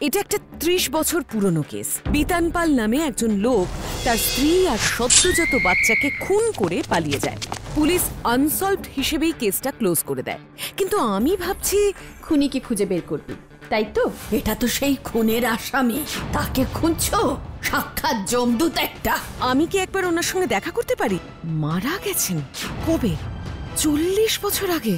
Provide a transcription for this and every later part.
এটা একটা ৩০ বছর পুরনো কেস। বিতান পাল নামে একজন লোক তার স্ত্রী আর সদ্যজাত বাচ্চাকে খুন করে পালিয়ে যায়। পুলিশ আনসলভড হিসেবেই কেসটা ক্লোজ করে দেয়। কিন্তু আমি ভাবছি খুনিকে খুঁজে বের করবি, তাই তো? এটা তো সেই খুনের আসামি, তাকে খুঁজছো? সাক্ষাৎ জমদূত একটা। আমি কি একবার ওনার সঙ্গে দেখা করতে পারি? মারা গেছেন কবে? ৪০ বছর আগে।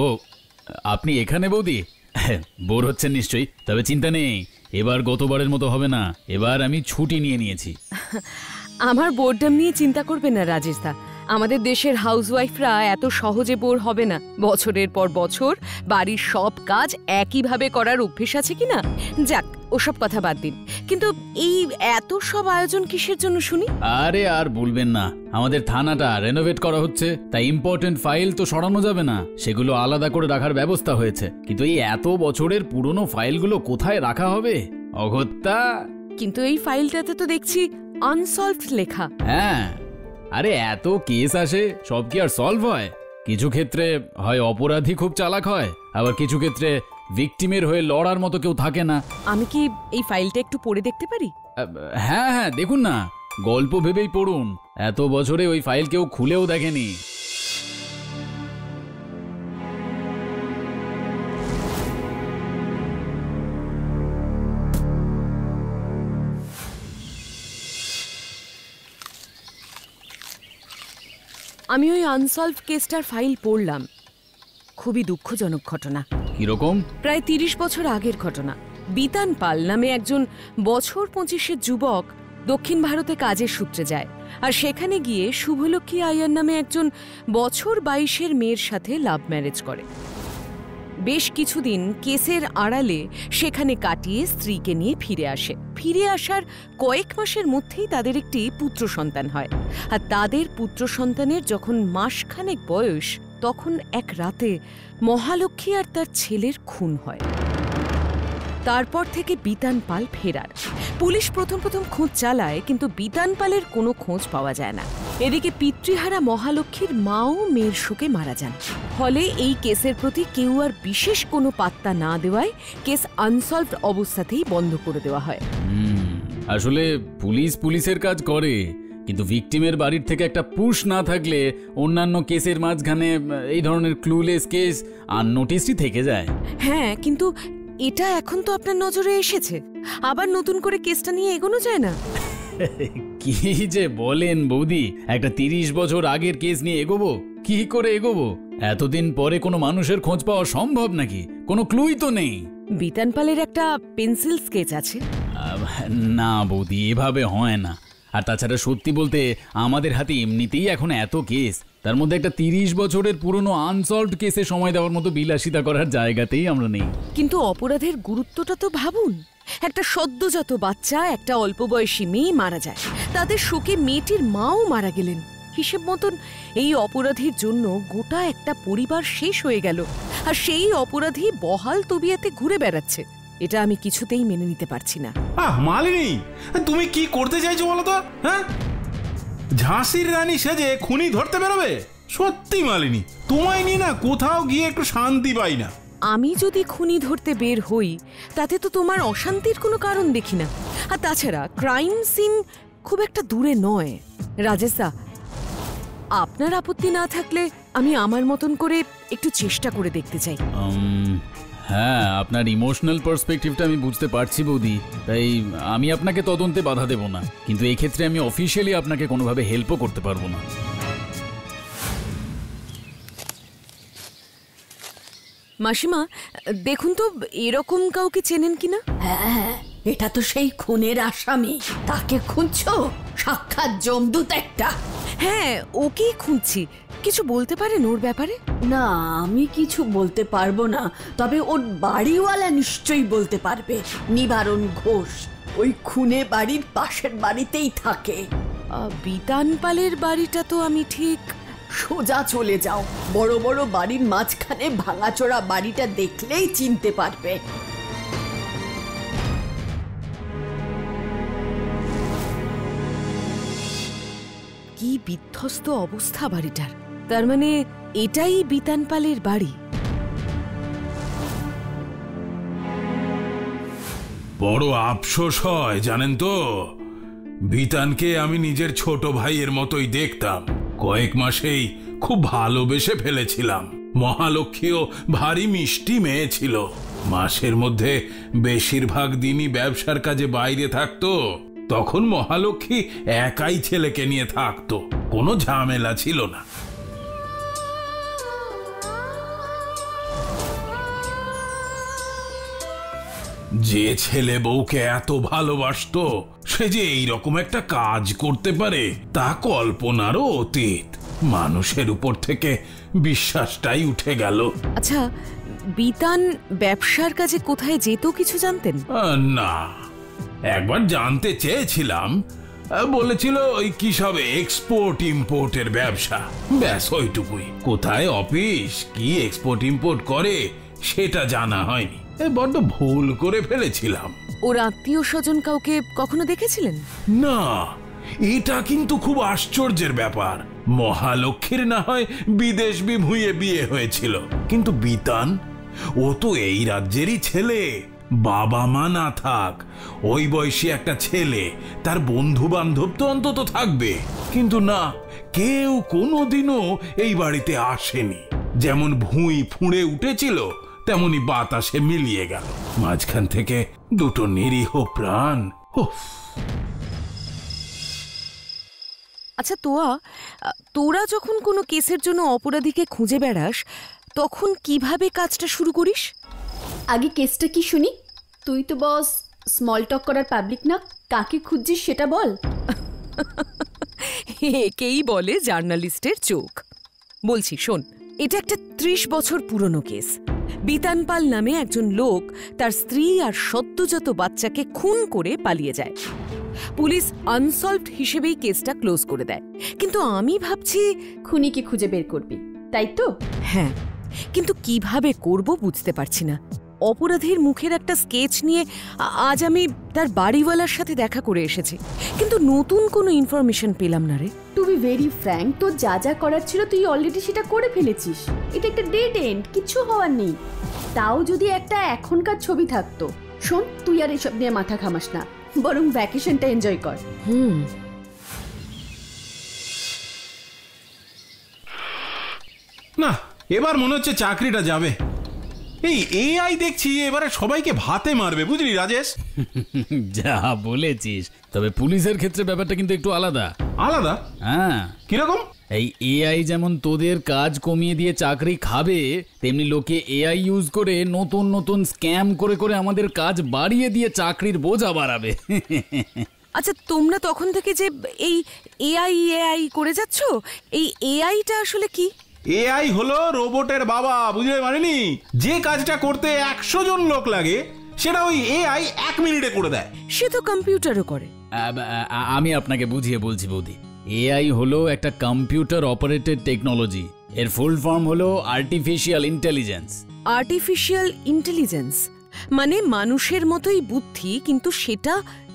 ও, আপনি এখানে বৌদি? বোর হচ্ছেন নিশ্চয়ই। তবে চিন্তা নেই, এবার গতবারের মতো হবে না। এবার আমি ছুটি নিয়ে নিয়েছি। আমার বোরডাম নিয়ে চিন্তা করবে না রাজেশ দা। আমাদের দেশের হাউসওয়াইফরা এত সহজে বোর হবে না। বছরের পর বছর বাড়ির সব কাজ একইভাবে করার অভ্যেস আছে কিনা। যাক, ওসব কথা বাদ দিন। কিন্তু এই এত সব আয়োজন কিসের জন্য শুনি? আরে আর বলবেন না, আমাদের থানাটা রেনোভেট করা হচ্ছে, তাই ইম্পর্টেন্ট ফাইল তো সরানো যাবে না, সেগুলো আলাদা করে রাখার ব্যবস্থা হয়েছে। কিন্তু এই এত বছরের পুরনো ফাইলগুলো কোথায় রাখা হবে? অগত্যা। কিন্তু এই ফাইলটাতে তো দেখছি আনসলভড লেখা। হ্যাঁ, আরে এত কেস আসে, সব কি আর সলভ হয়? কিছু ক্ষেত্রে হয় অপরাধী খুব চালাক হয়, আবার কিছু ক্ষেত্রে ভিকটিমের হয়ে লড়ার মতো কেউ থাকে না। আমি কি এই ফাইলটা একটু পড়ে দেখতে পারি? হ্যাঁ হ্যাঁ, দেখুন না, গল্প ভেবেই পড়ুন। এত বছরে ওই ফাইল কেউ খুলেও দেখেনি। আমি ওই আনসলভ কেসটার ফাইল পড়লাম। খুবই দুঃখজনক ঘটনা। কিরকম? প্রায় ৩০ বছর আগের ঘটনা। বিতান পাল নামে একজন বছর ২৫-এর যুবক দক্ষিণ ভারতে কাজের সূত্রে যায়, আর সেখানে গিয়ে শুভলক্ষ্মী আয়ার নামে একজন বছর ২২-এর মেয়ের সাথে লাভ ম্যারেজ করে। বেশ কিছুদিন কেসের আড়ালে সেখানে কাটিয়ে স্ত্রীকে নিয়ে ফিরে আসে। ফিরে আসার কয়েক মাসের মধ্যেই তাদের একটি পুত্র সন্তান হয়। আর তাদের পুত্র সন্তানের যখন মাসখানেক বয়স, তখন এক রাতে মহালক্ষ্মী আর তার ছেলের খুন হয়। তারপর থেকে বিতান পাল ফেরার। পুলিশ প্রথম খোঁজ চালায়, কিন্তু বিতান পালের কোনো খোঁজ পাওয়া যায় না। এদিকে পিতৃহারা মহালক্ষ্মীর মাও মেয়ের শোকে মারা যান। ফলে এই কেসের প্রতি কেউ আর বিশেষ কোনো পাত্তা না দেওয়ায় কেস আনসলভড অবস্থাতেই বন্ধ করে দেওয়া হয়। আসলে পুলিশের কাজ করে, কিন্তু ভিকটিমের বাড়ির থেকে একটা পুশ না থাকলে অন্যান্য কেসের মাঝখানে এই ধরনের ক্লুলেস কেস আননোটিসড থেকে যায়। হ্যাঁ, কিন্তু এটা এখন তো আপনার নজরে এসেছে, আবার নতুন করে কেসটা নিয়ে এগোনো যায় না? কি যে বলেন বৌদি, একটা ৩০ বছর আগের কেস নিয়ে এগোবো? কি করে এগোবো? এতদিন পরে কোনো মানুষের খোঁজ পাওয়া সম্ভব নাকি? কোনো ক্লুই তো নেই। বিতান পালের একটা পেন্সিল স্কেচ আছে? না বৌদি, এভাবে হয় না। আর তাছাড়া সত্যি বলতে আমাদের হাতে এমনিতেই এখন এত কেস, তার মধ্যে একটা ৩০ বছরের পুরনো আনসলভড কেসে সময় দেওয়ার মতো বিলাসিতা করার জায়গাতেই আমরা নেই। কিন্তু অপরাধের গুরুত্বটা তো ভাবুন। একটা সদ্যজাত বাচ্চা, একটা অল্প বয়সী মেয়ে মারা যায়, তাদের শোকে মেয়েটির মাও মারা গেলেন। হিসেব মতন এই অপরাধীর জন্য গোটা একটা পরিবার শেষ হয়ে গেল, আর সেই অপরাধী বহাল তবিয়াতে ঘুরে বেড়াচ্ছে। এটা আমি কিছুতেই মেনে নিতে পারছি না। মালিনী, তুমি কি করতে চাইছো বলো তো? হ্যাঁ, ঝাঁসির রানী সেজে খুনি ধরতে বেরোবে? সত্যি মালিনী, তোমায় নিয়ে না কোথাও গিয়ে একটু শান্তি পাই না। আমি যদি খুনি ধরতে বের হই, তাতে তো তোমার অশান্তির কোনো কারণ দেখি না। আর তাছাড়া ক্রাইম সিন খুব একটা দূরে নয়। রাজেশ দা, আপনার আপত্তি না থাকলে আমি আমার মতন করে একটু চেষ্টা করে দেখতে চাই। হ্যাঁ, আপনার ইমোশনাল পার্সপেক্টিভটা আমি বুঝতে পারছি বৌদি, তাই আমি আপনাকে তদন্তে বাধা দেব না, কিন্তু এই ক্ষেত্রে আমি অফিশিয়ালি আপনাকে কোনোভাবে হেল্পও করতে পারবো না। মাসিমা, দেখুন তো এরকম কাউকে চেনেন কিনা? হ্যাঁ, এটা তো সেই খুনের আসামি, তাকে খুঁজছো? সাক্ষাৎ জমদূত একটা। হ্যাঁ, ওকেই খুঁজছি, কিছু বলতে পারেন ওর ব্যাপারে? না, আমি কিছু বলতে পারবো না, তবে ওর বাড়িওয়ালা নিশ্চয়ই বলতে পারবে। নিবারণ ঘোষ ওই খুনে বাড়ির পাশের বাড়িতেই থাকে। বিতান পালের বাড়িটা তো আমি ঠিক... সোজা চলে যাও, বড় বড় বাড়ির মাঝখানে ভাঙাচোরা বাড়িটা দেখলেই চিনতে পারবে। কি বিধ্বস্ত অবস্থা বাড়িটার। তার মানে এটাই বিতান পালের বাড়ি? বড় আফসোস হয় জানেন তো, বিতানকে আমি নিজের ছোট ভাইয়ের মতোই দেখতাম। কয়েক মাসেই খুব ভালোবেসে ফেলেছিলাম। মহালক্ষ্মীও ভারী মিষ্টি মেয়ে ছিল। মাসের মধ্যে বেশিরভাগ দিনই ব্যবসার কাজে বাইরে থাকতো। তখন মহালক্ষ্মী একাই ছেলেকে নিয়ে থাকতো, কোনো ঝামেলা ছিল না। যে ছেলে বউকে এত ভালোবাসতো, সে যে এইরকম একটা কাজ করতে পারে তা কল্পনারও অতীত। মানুষের উপর থেকে বিশ্বাসটাই উঠে গেল। আচ্ছা, বিতান ব্যবসার কাজে কোথায় যেত কিছু জানতেন? না, একবার জানতে চেয়েছিলাম। বলেছিল ওই কি সব এক্সপোর্ট ইম্পোর্টের ব্যবসা, ব্যাস ওইটুকুই। কোথায় অফিস, কি এক্সপোর্ট ইম্পোর্ট করে সেটা জানা হয়নি। বড্ড ভুল করে ফেলেছিলাম। ওর আত্মীয় স্বজন কাউকে কখনো দেখেছিলেন? না, এটা কিন্তু খুব আশ্চর্যের ব্যাপার। মহালক্ষ্মীর না হয় বিদেশ বিভুঁইয়ে বিয়ে হয়েছিল, কিন্তু বিতান ও তো এই রাজ্যেরই ছেলে। বাবা মা না থাক, ওই বয়সী একটা ছেলে, তার বন্ধু বান্ধব তো অন্তত থাকবে। কিন্তু না, কেউ কোনোদিনও এই বাড়িতে আসেনি। যেমন ভুঁই ফুঁড়ে উঠেছিল, তেমনি বাতাসে মিলিয়ে গেল। মাঝখান থেকে দুটো নিরীহ প্রাণ। আচ্ছা তোরা যখন কোনো কেসের জন্য অপরাধীকে খুঁজে বেড়াস, তখন কিভাবে কাজটা শুরু করিস? আগে কেসটা কি শুনি। তুই তো বস স্মল টক করার পাবলিক না, কাকে খুঁজছিস সেটা বল। একেই বলে জার্নালিস্টের চোখ। বলছি শোন, এটা একটা 30 বছর পুরনো কেস। বিতান পাল নামে একজন লোক তার স্ত্রী আর সদ্যজাত বাচ্চাকে খুন করে পালিয়ে যায়। পুলিশ আনসলভড হিসেবেই কেসটা ক্লোজ করে দেয়। কিন্তু আমি ভাবছি খুনিকে খুঁজে বের করবি, তাই তো? হ্যাঁ, কিন্তু কিভাবে করব বুঝতে পারছি না। অপরাধীর মুখের একটা স্কেচ নিয়ে আজ আমি তার বাড়িওয়ালার সাথে দেখা করে এসেছি, কিন্তু নতুন কোনো ইনফরমেশন পেলাম না রে। টু বি ভেরি ফ্র্যাঙ্ক, তোর যা যা করার ছিল তুই অলরেডি সেটা করে ফেলেছিস। এটা একটা ডেড এন্ড, কিছু হওয়ার নেই। তাও যদি একটা এখনকার ছবি থাকতো। শোন, তুই আর এসব নিয়ে মাথা ঘামাস না, বরং ভ্যাকেশনটা এনজয় কর। না, এবার মনে হচ্ছে চাকরিটা যাবে। এই এআই দেখছি এবারে সবাইকে ভাতে মারবে, বুঝলি রাজেশ? যা বলেছিস, তবে পুলিশের ক্ষেত্রে ব্যাপারটা কিন্তু একটু আলাদা। আলাদা? হ্যাঁ। কিরকম? এই এআই যেমন তোদের কাজ কমিয়ে দিয়ে চাকরি খাবে, তেমনি লোকে এআই ইউজ করে নতুন নতুন স্ক্যাম করে করে আমাদের কাজ বাড়িয়ে দিয়ে চাকরির বোঝা বাড়াবে। আচ্ছা, তোমরা তখন থেকে যে এই এআই করে যাচ্ছ, এই এআইটা আসলে কি? এআই হলো রোবটের বাবা, বুঝতে পারিনি? যে কাজটা করতে 100 জন লোক লাগে, সেটা ওই এআই 1 মিনিটে করে দেয়। সে তো কম্পিউটারও করে। আমি আপনাকে বুঝিয়ে বলছি বৌদি। এআই হলো একটা কম্পিউটার অপারেটেড টেকনোলজি। এর ফুল ফর্ম হলো আর্টিফিশিয়াল ইন্টেলিজেন্স। আর্টিফিশিয়াল ইন্টেলিজেন্স মানে মানুষের মতোই বুদ্ধি, কিন্তু সেটা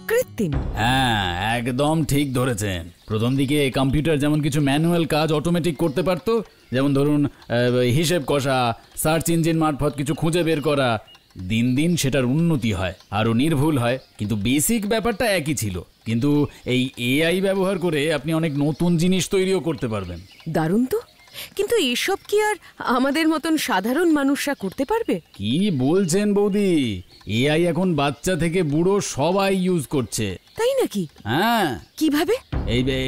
কৃত্রিম। হ্যাঁ, একদম ঠিক ধরেছেন। প্রথম দিকে কম্পিউটার যেমন কিছু ম্যানুয়াল কাজ অটোমেটিক করতে পারতো, যেমন ধরুন হিসেব কষা, সার্চ ইঞ্জিন মারফত কিছু খুঁজে বের করা। দিন দিন সেটার উন্নতি হয়, আরও নির্ভুল হয়, কিন্তু বেসিক ব্যাপারটা একই ছিল। কিন্তু এই এআই ব্যবহার করে আপনি অনেক নতুন জিনিস তৈরিও করতে পারবেন। দারুণ তো! কিন্তু এসব কি আর আমাদের মতন সাধারণ মানুষরা করতে পারবে? কি বলছেন বৌদি? এআই এখন বাচ্চা থেকে বুড়ো সবাই ইউজ করছে। তাই নাকি? হ্যাঁ। কিভাবে?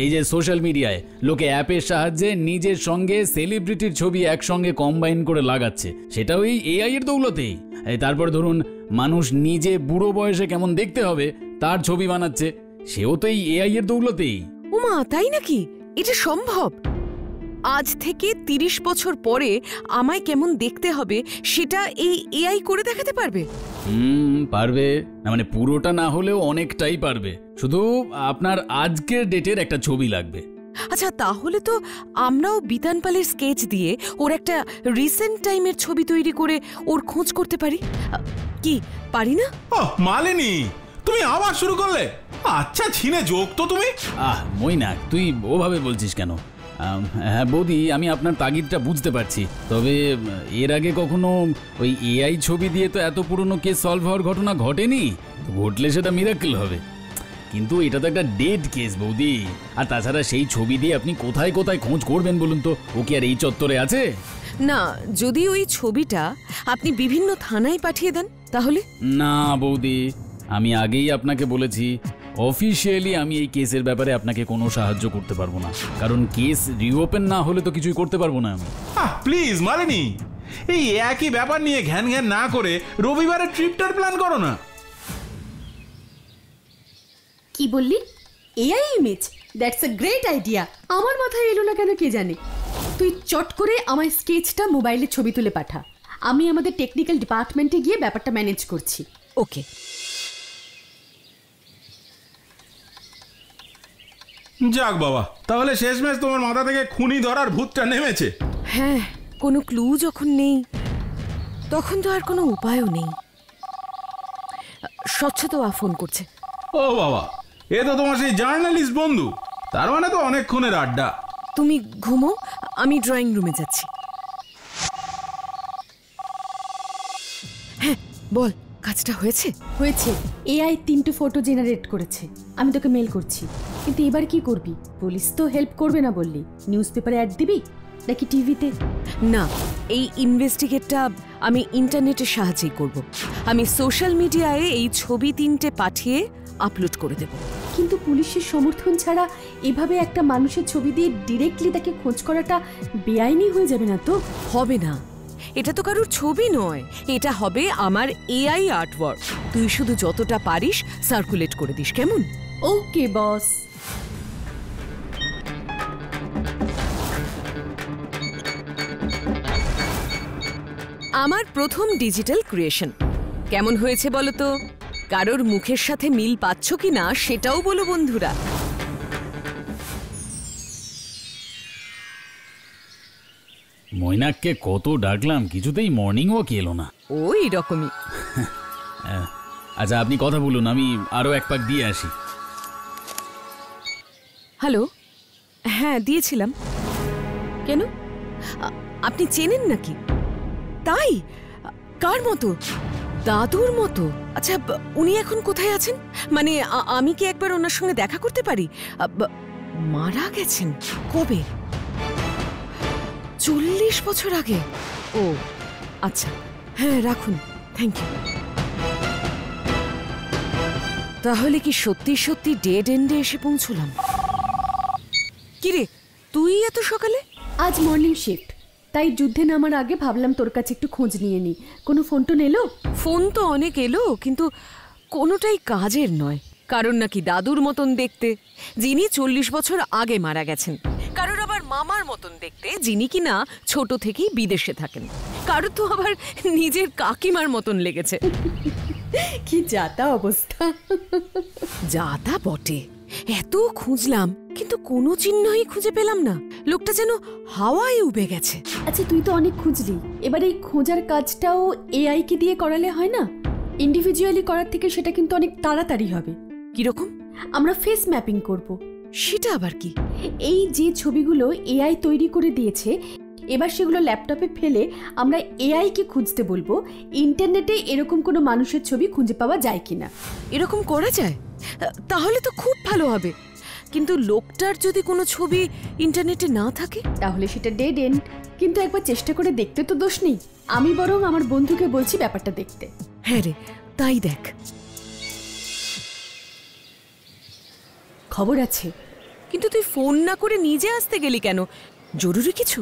এই যে সোশ্যাল মিডিয়ায় লোকে অ্যাপের সাহায্যে নিজের সঙ্গে সেলিব্রিটির ছবি একসঙ্গে কম্বাইন করে লাগাচ্ছে, সেটাও এই এআই এর দৌলতেই। তারপর ধরুন, মানুষ নিজে বুড়ো বয়সে কেমন দেখতে হবে তার ছবি বানাচ্ছে, সেও তো এই এআই এর দৌলতেই। ওমা, তাই নাকি? এটা সম্ভব? আজ থেকে 30 বছর পরে আমায় কেমন দেখতে হবে সেটা এই এআই করে দেখাতে পারবে? পারবে না, মানে পুরোটা না হলেও অনেকটাই পারবে। শুধু আপনার আজকের ডেটের একটা ছবি লাগবে। আচ্ছা, তাহলে তো আমরাও বিতান পালের স্কেচ দিয়ে ওর একটা রিসেন্ট টাইমের ছবি তৈরি করে ওর খোঁজ করতে পারি। কি পারি না? মালিনী, তুমি আবার শুরু করলে? আচ্ছা, ছিনে যোগ তো তুমি। মৈনাক, তুই ওভাবে বলছিস কেন? হ্যাঁ বৌদি, আমি আপনার তাগিদটা বুঝতে পারছি, তবে এর আগে কখনো ওই এআই ছবি দিয়ে তো এত পুরনো কেস সলভ হওয়ার ঘটনা ঘটেনি। ঘটলে সেটা মিরাকেল হবে, কিন্তু এটা তো একটা ডেড কেস বৌদি। আর তাছাড়া সেই ছবি দিয়ে আপনি কোথায় কোথায় খোঁজ করবেন বলুন তো? ও কি আর এই চত্বরে আছে? না, যদি ওই ছবিটা আপনি বিভিন্ন থানায় পাঠিয়ে দেন তাহলে? না বৌদি, আমি আগেই আপনাকে বলেছি, অফিসিয়ালি আমি এই কেসের ব্যাপারে আপনাকে কোনো সাহায্য করতে পারবো না, কারণ কেস রিওপেন না হলে তো কিছুই করতে পারবো না আমি। প্লিজ মালিনী, এই একই ব্যাপার নিয়ে ঘ্যান ঘ্যান না করে রবিবারের ট্রিপটার প্ল্যান করো না। কি বললি? AI image? That's a great idea. আমার মাথায় এলো না কেন কে জানে। তুই চট করে আমার স্কেচটা মোবাইলে ছবি তুলে পাঠা, আমি আমাদের টেকনিক্যাল ডিপার্টমেন্টে গিয়ে ব্যাপারটা ম্যানেজ করছি। ওকে। যাক বাবা, তাহলে শেষমেশ তোমার মাথা থেকে খুনি ধরার ভূতটা নেমেছে। হ্যাঁ, কোনো ক্লু যখন নেই তখন তো আর কোনো উপায়ও নেই। স্বচ্ছতা ফোন করছে। ও বাবা, এ তো তোমার সেই জার্নালিস্ট বন্ধু। তার মানে তো অনেকক্ষণের আড্ডা। তুমি ঘুমো, আমি ড্রয়িং রুমে যাচ্ছি। হ্যাঁ বল, কাজটা হয়েছে? হয়েছে। এআই 3টে ফটো জেনারেট করেছে, আমি তোকে মেল করছি। কিন্তু এবার কি করবি? পুলিশ তো হেল্প করবে না বললি, নিউজ পেপারে অ্যাড দিবি নাকি টিভিতে? না, এই ইনভেস্টিগেটটা আমি ইন্টারনেটের সাহায্যেই করব। আমি সোশ্যাল মিডিয়ায় এই ছবি 3টে পাঠিয়ে আপলোড করে দেব। কিন্তু পুলিশের সমর্থন ছাড়া এভাবে একটা মানুষের ছবি দিয়ে ডিরেক্টলি তাকে খোঁজ করাটা বেআইনি হয়ে যাবে না তো? হবে না, এটা তো কারোর ছবি নয়, এটা হবে আমার এআই আর্টওয়ার্ক। তুই শুধু যতটা পারিস সার্কুলেট করে দিস, কেমন? ওকে বস। আমার প্রথম ডিজিটাল ক্রিয়েশন কেমন হয়েছে বলো তো? কারোর মুখের সাথে মিল পাচ্ছ কি না সেটাও বলো বন্ধুরা। মৈনাককে কত ডাকলাম, কিছুতেই মর্নিং ওয়াক এলো না। ওই রকমই। আচ্ছা, আপনি কথা বলুন, আমি আরো এক পাক দিয়ে আসি। হ্যালো, হ্যাঁ দিয়েছিলাম। কেন, আপনি চেনেন নাকি? তাই? কার মতো? দাদুর মতো? আচ্ছা, উনি এখন কোথায় আছেন? মানে আমি কি একবার ওনার সঙ্গে দেখা করতে পারি? মারা গেছেন কবে? 40 বছর আগে? ও আচ্ছা, হ্যাঁ রাখুন, থ্যাংক ইউ। তাহলে কি সত্যি সত্যি ডেড এন্ডে এসে পৌঁছলাম? কিরে, তুই এত সকালে? আজ মর্নিং শিফট, তাই যুদ্ধে নামার আগে ভাবলাম তোর কাছে একটু খোঁজ নিয়ে নি। কোনো ফোন টোন এলো? ফোন তো অনেক এলো, কিন্তু কোনোটাই কাজের নয়। কারণ নাকি দাদুর মতন দেখতে, যিনি 40 বছর আগে মারা গেছেন। কারোর আবার মামার মতন দেখতে, যিনি কিনা ছোট থেকেই বিদেশে থাকেন। কারোর তো আবার নিজের কাকিমার মতন লেগেছে। কি যাতা অবস্থা। যাতা বটে। এত খুঁজলাম কিন্তু কোনো চিহ্নই খুঁজে পেলাম না। লোকটা যেন হাওয়ায় উবে গেছে। আচ্ছা, তুই তো অনেক খুঁজলি, এবার এই খোঁজার কাজটাও এআই কে দিয়ে করালে হয় না? ইন্ডিভিজুয়ালি করার থেকে সেটা কিন্তু অনেক তাড়াতাড়ি হবে। কিরকম? আমরা ফেস ম্যাপিং করব। সেটা আবার কি? এই যে ছবিগুলো এআই তৈরি করে দিয়েছে, এবার সেগুলো ল্যাপটপে ফেলে আমরা এআই কে খুঁজতে বলবো ইন্টারনেটে এরকম কোনো মানুষের ছবি খুঁজে পাওয়া যায় কিনা। এরকম করা যায়? তাহলে তো খুব ভালো হবে। কিন্তু লোকটার যদি কোনো ছবি ইন্টারনেটে না থাকে তাহলে সেটা ডেড এন্ড। কিন্তু একবার চেষ্টা করে দেখতে তো দোষ নেই। আমি বরং আমার বন্ধুকে বলছি ব্যাপারটা দেখতে। হ্যাঁ রে, তাই দেখ। খবর আছে। কিন্তু তুই ফোন না করে নিজে আসতে গেলি কেন? জরুরি কিছু?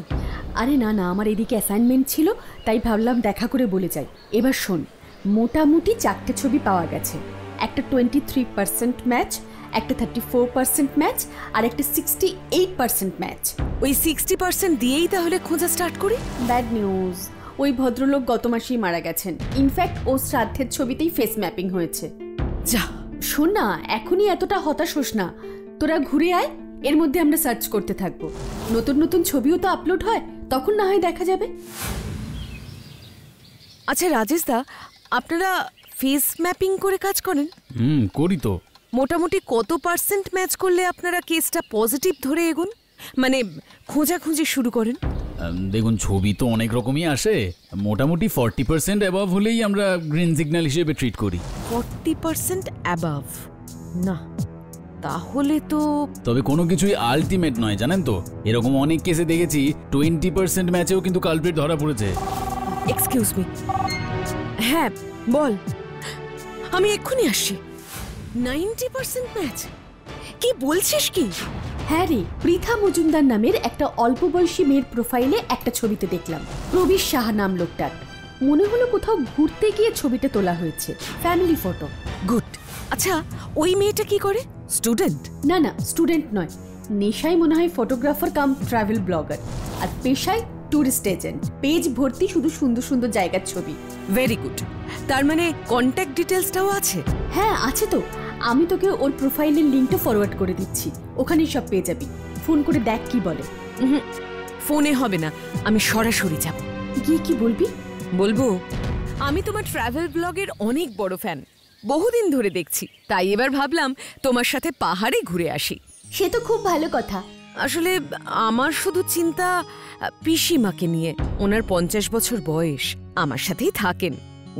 আরে না না, আমার এদিকে অ্যাসাইনমেন্ট ছিল, তাই ভাবলাম দেখা করে বলে যাই। এবার শোন, মোটামুটি 4টে ছবি পাওয়া গেছে। একটা 23% ম্যাচ, একটা 34% ম্যাচ আর একটা 68% ম্যাচ। ওই 60% দিয়েই তাহলে খোঁজা স্টার্ট করি। ব্যাড নিউজ, ওই ভদ্রলোক গত মাসেই মারা গেছেন। ইনফ্যাক্ট ও শ্রাদ্ধের ছবিতেই ফেস ম্যাপিং হয়েছে। যা, শোন না, এখনই এতটা হতাশ হোস না, তোরা ঘুরে আয়, এর মধ্যে আমরা সার্চ করতে থাকবো। নতুন নতুন ছবিও তো আপলোড হয়, তখন না হয় দেখা যাবে। আচ্ছা রাজেশ দা, আপনারা ফেস ম্যাপিং করে কাজ করেন? করি তো। মোটামুটি কত পার্সেন্ট ম্যাচ করলে আপনারা কেসটা পজিটিভ ধরে এগোন, মানে খোঁজাখুঁজি শুরু করেন? দেখুন, ছবি তো অনেক রকমই আসে, মোটামুটি 40% অ্যাবাভ হলেই আমরা গ্রিন সিগন্যাল হিসেবে ট্রিট করি। 40% অ্যাবাভ? না, তাহলে তো। তবে কোনো কিছুই আলটিমেট নয়, জানেন তো। এরকম অনেক কেসে দেখেছি 20% ম্যাচেও কিন্তু কালপ্রিট ধরা পড়েছে। Excuse me. হ্যাঁ বল, আমি এক্ষুনি আসছি। 90% ম্যাচ? কি বলছিস কি? হ্যাঁ রে, পৃথা মজুমদার নামের একটা অল্প বয়সী মেয়ের প্রোফাইলে একটা ছবিতে দেখলাম প্রবীর সাহা নাম লোকটার। মনে হলো কোথাও ঘুরতে গিয়ে ছবিটা তোলা হয়েছে, ফ্যামিলি ফটো। গুড। আচ্ছা, ওই মেয়েটা কি করে? স্টুডেন্ট? না না, স্টুডেন্ট নয়, নেশায় মনে হয় ফটোগ্রাফার কাম ট্রাভেল ব্লগার, আর পেশায় ট্যুরিস্ট এজেন্ট। পেজ ভর্তি শুধু সুন্দর সুন্দর জায়গার ছবি। Very good. তার মানে কন্ট্যাক্ট ডিটেলসটাও আছে? হ্যাঁ আছে তো, আমি তোকে ওর প্রোফাইলের লিঙ্কটা ফরওয়ার্ড করে দিচ্ছি, ওখানেই সব পেয়ে যাবি। ফোন করে দেখ কি বলে। ফোনে হবে না, আমি সরাসরি যাব। গিয়ে কি বলবি? বলবো আমি তোমার ট্রাভেল ব্লগের অনেক বড় ফ্যান, বহুদিন ধরে দেখছি, তাই এবার ভাবলাম তোমার সাথে পাহাড়ে ঘুরে আসি। সে তো খুব ভালো কথা। আসলে আমার শুধু চিন্তা পিসিমাকে নিয়ে। ওনার 50 বছর বয়স, আমার সাথেই থাকেন।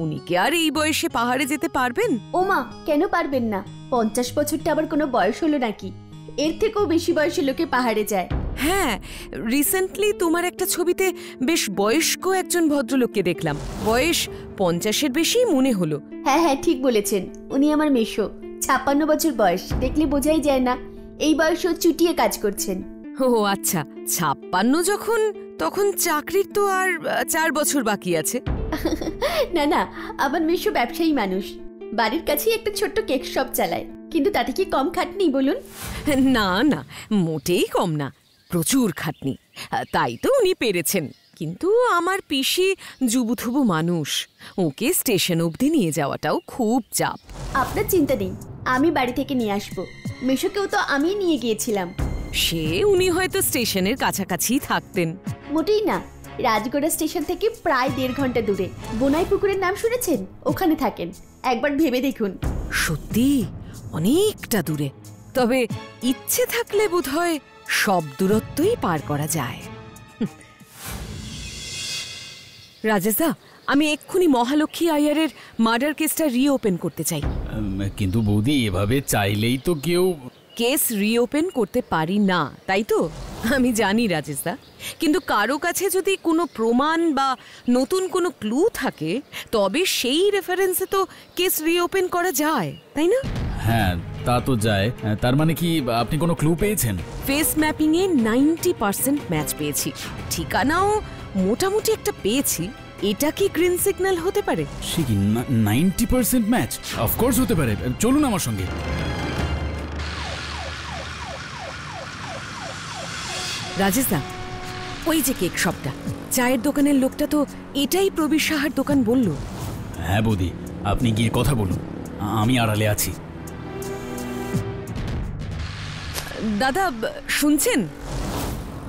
উনি কি আর এই বয়সে পাহাড়ে যেতে পারবেন? ওমা, কেন পারবেন না? 50 বছরটা আবার কোনো বয়স হলো নাকি? এর থেকেও বেশি বয়সের লোকে পাহাড়ে যায়। হ্যাঁ, রিসেন্টলি তোমার একটা ছবিতে বেশ বয়স্ক একজন ভদ্রলোককে দেখলাম। বয়স 50-এর বেশি মনে হলো। হ্যাঁ হ্যাঁ, ঠিক বলেছেন, উনি আমার মেশো। 56 বছর বয়স, দেখলে বোঝাই যায় না। এই বয়সেও চুটিয়ে কাজ করছেন। ও আচ্ছা, 56 যখন, তখন চাকরির তো আর 4 বছর বাকি আছে। না না, আমার মেশো ব্যবসায়ী মানুষ, বাড়ির কাছেই একটা ছোট্ট কেক শপ চালায়। কিন্তু তাতে কি কম খাটনি বলুন? না না, মোটেই কম না, প্রচুর খাটনি। তাই তো উনি পেরেছেন। কিন্তু আমার পিসি যুবুথুবু মানুষ, ওকে স্টেশন অবধি নিয়ে যাওয়াটাও খুব চাপ। আপনার চিন্তা নেই, আমি বাড়ি থেকে নিয়ে আসবো। মেশোকেও তো আমি নিয়ে গিয়েছিলাম। সে উনি হয়তো স্টেশনের কাছাকাছি থাকতেন। মোটেই না, রাজগড়া স্টেশন থেকে প্রায় 1.5 ঘন্টা দূরে। বোনাই পুকুরের নাম শুনেছেন? ওখানে থাকেন, একবার ভেবে দেখুন। সত্যি অনেকটা দূরে, তবে ইচ্ছে থাকলে বোধহয় সব দূরত্বই পার করা যায়। রাজেশদা, আমি এক্ষুনি মহালক্ষ্মী আয়ারের মার্ডার কেসটা রিওপেন করতে চাই। কিন্তু বৌদি, এভাবে চাইলেই তো কেউ। কেস রিওপেন করতে পারি না, তাই তো? আমি জানি রাজেশদা, কিন্তু কারো কাছে যদি কোনো প্রমাণ বা নতুন কোনো ক্লু থাকে, তবে সেই রেফারেন্সে তো কেস রিওপেন করা যায়, তাই না? হ্যাঁ, তা তো যায়। তার মানে কি আপনি কোনো ক্লু পেয়েছেন? ফেস ম্যাপিং এ 90% ম্যাচ পেয়েছি, ঠিকানাও মোটামুটি একটা পেয়েছি। এটা কি গ্রিন সিগন্যাল হতে পারে? সে কি 90% ম্যাচ? অফকোর্স হতে পারে, চলুন আমার সঙ্গে। রাজেশদা, ওই যে কেক শপটা, চায়ের দোকানের লোকটা তো এটাই প্রবীর সাহার দোকান বলল। হ্যাঁ বৌদি, আপনি গিয়ে কথা বলুন, আমি আড়ালে আছি। দাদা শুনছেন?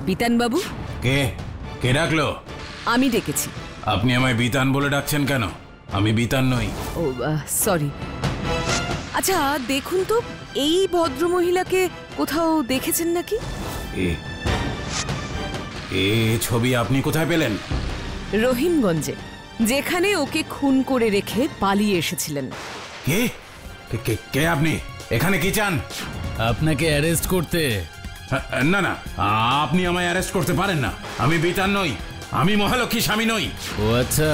বিতান বাবু। কে কে ডাকলো? আমি ডেকেছি। আপনি আমায় বিতান বলে ডাকছেন কেন? আমি বিতান নই। ও সরি। আচ্ছা দেখুন তো, এই ভদ্রমহিলাকে কোথাও দেখেছেন নাকি? এ ছবি আপনি কোথায় পেলেন? রহিমগঞ্জে, যেখানে ওকে খুন করে রেখে পালিয়ে এসেছিলেন। কে কে কে আপনি? এখানে কি চান? আপনাকে অ্যারেস্ট করতে। না না, আপনি আমায় অ্যারেস্ট করতে পারেন না। আমি বিতান নই, আমি মহালক্ষ্মী স্বামী নই। ও আচ্ছা,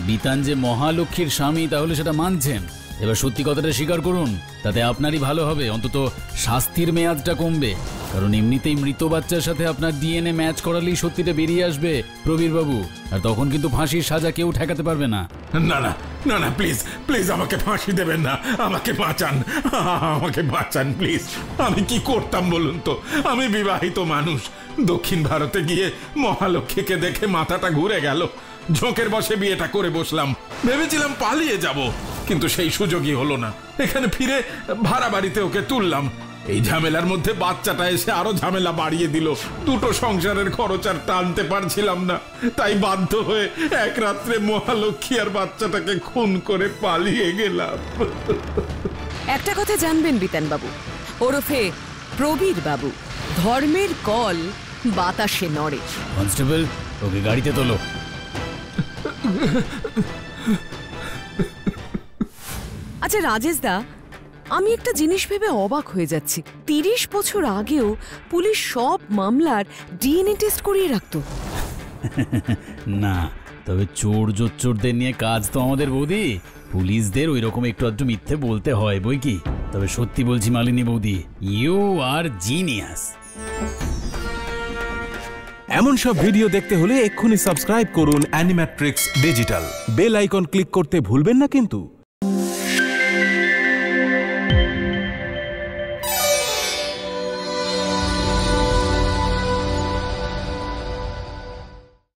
বিতান যে মহালক্ষ্মীর স্বামী তাহলে সেটা মানছেন। এবার সত্যি কথাটা স্বীকার করুন, তাতে আপনারই ভালো হবে, অন্তত শাস্তির মেয়াদটা কমবে। কারণ এমনিতেই মৃত বাচ্চার সাথে আপনার ডিএনএ ম্যাচ করালেই সত্যিটা বেরিয়ে আসবে প্রবীর বাবু, আর তখন কিন্তু ফাঁসির সাজা কেউ ঠেকাতে পারবে না। না না না না, প্লিজ প্লিজ আমাকে ফাঁসি দেবেন না, আমাকে বাঁচান, আমাকে বাঁচান প্লিজ। আমি কি করতাম বলুন তো? আমি বিবাহিত মানুষ, দক্ষিণ ভারতে গিয়ে মহালক্ষ্মীকে দেখে মাথাটা ঘুরে গেল, ঝোঁকের বসে বিয়েটা করে বসলাম, ভেবেছিলাম পালিয়ে যাব, কিন্তু সেই সুযোগই হলো না। এখানে ফিরে ভাড়া বাড়িতে ওকে তুললাম, এই ঝামেলার মধ্যে বাচ্চাটা এসে আরো ঝামেলা বাড়িয়ে দিল। দুটো সংসারের খরচ আর টানতে পারছিলাম না, তাই বাধ্য হয়ে এক রাত্রে মহালক্ষ্মী আর বাচ্চাটাকে খুন করে পালিয়ে গেলাম। একটা কথা জানবেন বিতান বাবু, ওরফে প্রবীর বাবু, ধর্মের কল বাতাসে নড়ে। কনস্টেবল, ওকে গাড়িতে তোলো। আচ্ছা রাজেশ দা, আমি একটা জিনিস ভেবে অবাক হয়ে যাচ্ছি, 30 বছর আগেও পুলিশ সব মামলার ডিএনএ টেস্ট করিয়ে রাখতো। না, তবে চোর জোচ্চোরদের নিয়ে কাজ তো আমাদের বৌদি, পুলিশদের ওই রকম একটু আধটু মিথ্যে বলতে হয় বই কি। তবে সত্যি বলছি মালিনী বৌদি, ইউ আর জিনিয়াস। এমন সব ভিডিও দেখতে হলে এক্ষুনি সাবস্ক্রাইব করুন Animatrix digital. Bell icon click করতে ভুলবেন না কিন্তু।